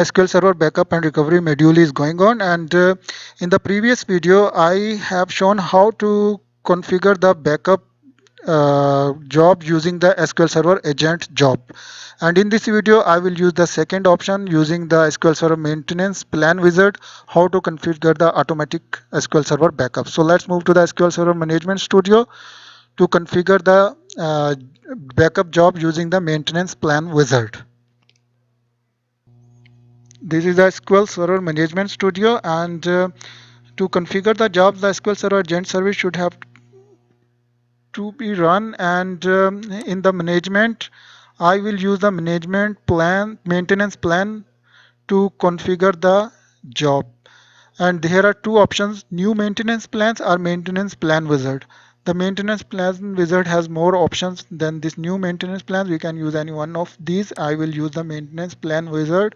SQL Server backup and recovery module is going on, and in the previous video I have shown how to configure the backup job using the SQL Server agent job. And in this video I will use the second option using the SQL Server maintenance plan wizard, how to configure the automatic SQL Server backup. So let's move to the SQL Server Management Studio to configure the backup job using the maintenance plan wizard. This is the SQL Server Management Studio, and to configure the jobs, the SQL Server agent service should have to be run. And in the management, I will use the management plan, maintenance plan to configure the job. And there are two options: new maintenance plans or maintenance plan wizard. The maintenance plan wizard has more options than this new maintenance plan. We can use any one of these. I will use the maintenance plan wizard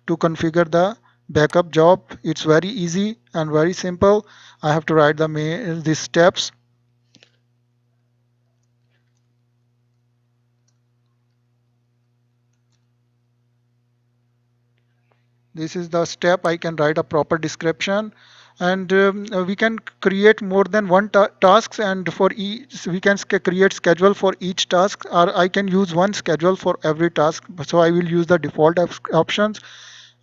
to configure the backup job. It's very easy and very simple. I have to write these steps. This is the step. I can write a proper description, and we can create more than one tasks, and for each we can create schedule for each task, or I can use one schedule for every task. So I will use the default options.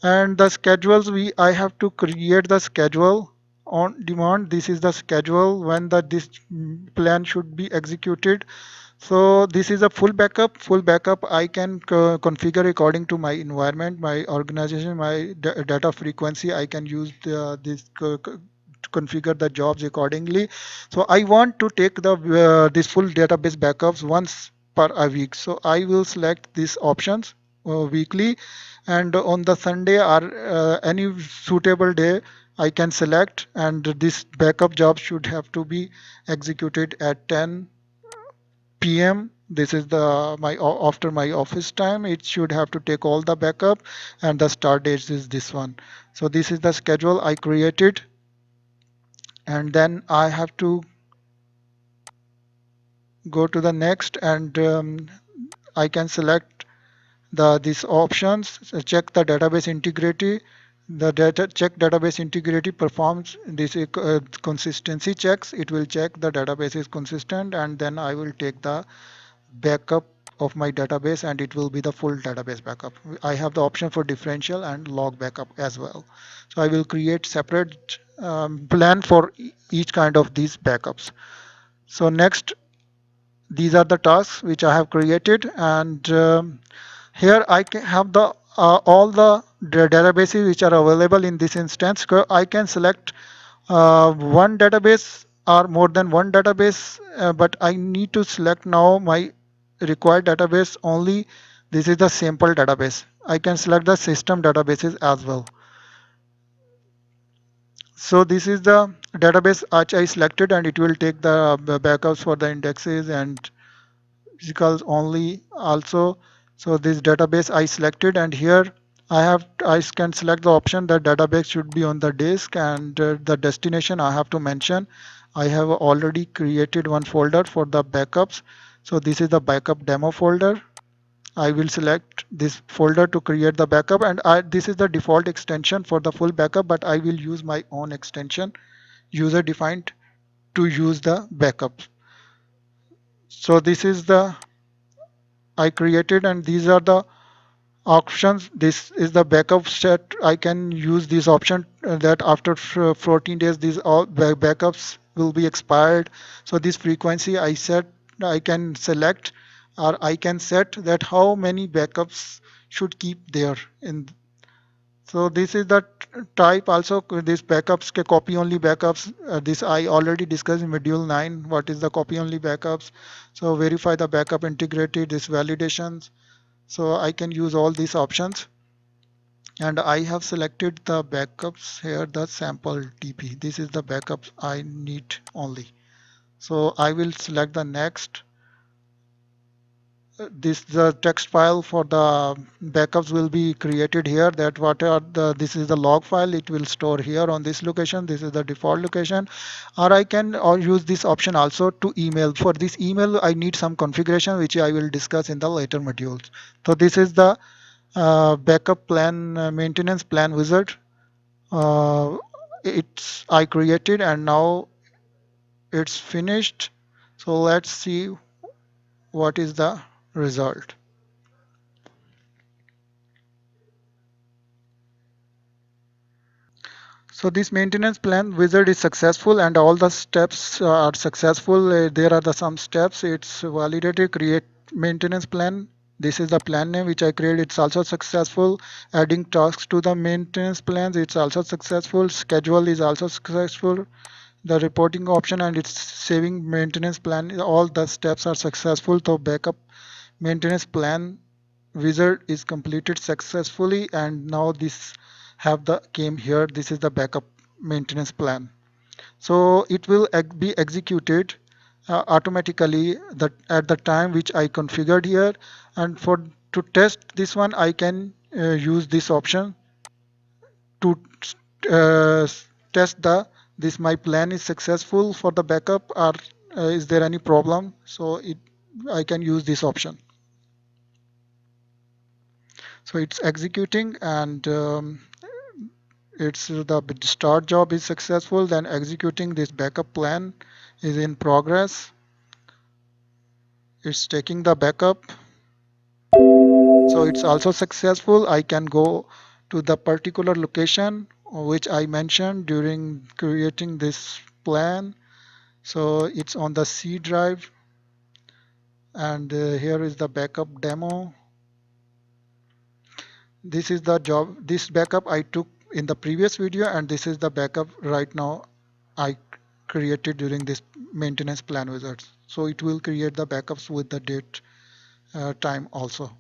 And the schedules, we I have to create the schedule on demand. This is the schedule when this plan should be executed. So this is a full backup. Full backup I can configure according to my environment, my organization, my data frequency. I can use this to configure the jobs accordingly. So I want to take the this full database backups once per a week. So I will select these options weekly, and on the Sunday or any suitable day I can select, and this backup job should have to be executed at 10 p.m. This is the after my office time. It should have to take all the backup, and the start date is this one. So this is the schedule I created, and then I have to go to the next, and I can select these options. Check the database integrity. The data check database integrity performs this consistency checks. It will check the database is consistent, and then I will take the backup of my database, and it will be the full database backup. I have the option for differential and log backup as well. So I will create separate plan for each kind of these backups. So next, these are the tasks which I have created, and here I can have the all the databases which are available in this instance. I can select one database or more than one database, but I need to select now my required database only. This is the sample database. I can select the system databases as well. So this is the database which I selected, and it will take the backups for the indexes and physicals only also. So this database I selected, and here I can select the option that database should be on the disk, and the destination I have to mention. I have already created one folder for the backups. So this is the backup demo folder. I will select this folder to create the backup, and this is the default extension for the full backup, but I will use my own extension, user defined, to use the backup. So this is the I created, and these are the options. This is the backup set. I can use this option that after 14 days these all backups will be expired. So this frequency I set, I can select, or I can set that how many backups should keep there in. So this is the type also. This backups copy only backups. This I already discussed in module 9. What is the copy only backups? So verify the backup integrity, this validations. So I can use all these options, and I have selected the backups here, the sample DB. This is the backups I need only. So I will select the next. This the text file for the backups will be created here. That what are the this is the log file. It will store here on this location. This is the default location, or I can use this option also to email. For this email, I need some configuration which I will discuss in the later modules. So this is the backup plan maintenance plan wizard. uh, it's I created and now it's finished. So let's see what is the result. So this maintenance plan wizard is successful and all the steps are successful. There are the some steps. It's validated, create maintenance plan. This is the plan name which I created. It's also successful. Adding tasks to the maintenance plans. It's also successful. Schedule is also successful. The reporting option and it's saving maintenance plan. All the steps are successful. So backup maintenance plan wizard is completed successfully and now this have the came here. This is the backup maintenance plan. So it will be executed automatically that at the time which I configured here. And for to test this one I can use this option to uh, test the this my plan is successful for the backup or is there any problem. So it I can use this option. So it's executing and it's the start job is successful, then executing this backup plan is in progress. It's taking the backup. So it's also successful. I can go to the particular location which I mentioned during creating this plan. So it's on the C drive and here is the backup demo. This is the job, this backup I took in the previous video and this is the backup right now I created during this maintenance plan wizard. So it will create the backups with the date time also.